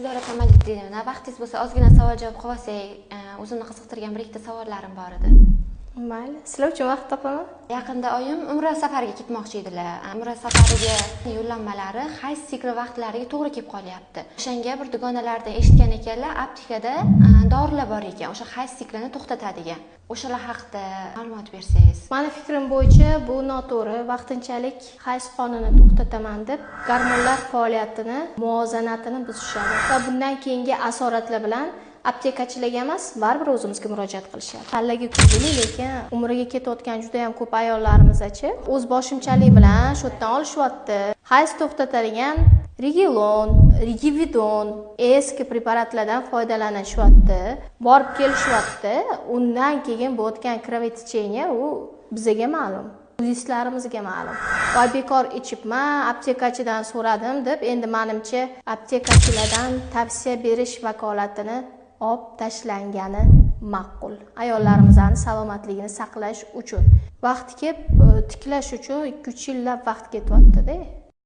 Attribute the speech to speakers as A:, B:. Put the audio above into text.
A: Zilorat Mamatdinova, vaqtingiz bo'lsa ozgina savol javob qilib olsak, o'zimni qiziqtirgan bir ikkita savollarim bor edi.
B: Mayli, sizlar uchun vaqt topaman.
A: Yaqinda oyim umra safariga ketmoqchi edilar. Umra safariga yo'llanmalari hayz sikli vaqtlariga to'g'ri kelib qolyapti. O'shanga bir dugonalardan eshitgan ekanlar, aptekada dorilar bor ekan, o'sha hayz siklini to'xtatadigan. O'shalar haqida ma'lumot bersangiz.
B: Meni fikrim bo'yicha bu noto'g'ri. Vaqtinchalik hayz qonini to'xtataman deb gormonlar faoliyatini, muvozanatini buzishadi va bundan keyingi asoratlar bilan aptekachilarga emas, baribir o'zimizga murojaat qilishadi. Tanlaga kulgili, lekin umriga ketayotgan juda ham ko'p ayollarimiz-chi, o'z boshimchalik bilan shu yerdan olishyapti. Hayz to'xtatadigan Rigilon, Rigividon, eski preparatlardan foydalanishyapti, borib kelishyapti. Undan keyin bo'tgan kровотечение u bizga ma'lum. Turistlarimizga ma'lum. Voy bekor ichibman, aptekachidan so'radim deb, endi menimcha aptekachilardan tavsiya berish vakolatini olib tashlangani ma'qul. Ayollarimizning salomatligini saqlash uchun. Vaqt kelib tiklash uchun 2-3 yillab vaqt ketyapti-da.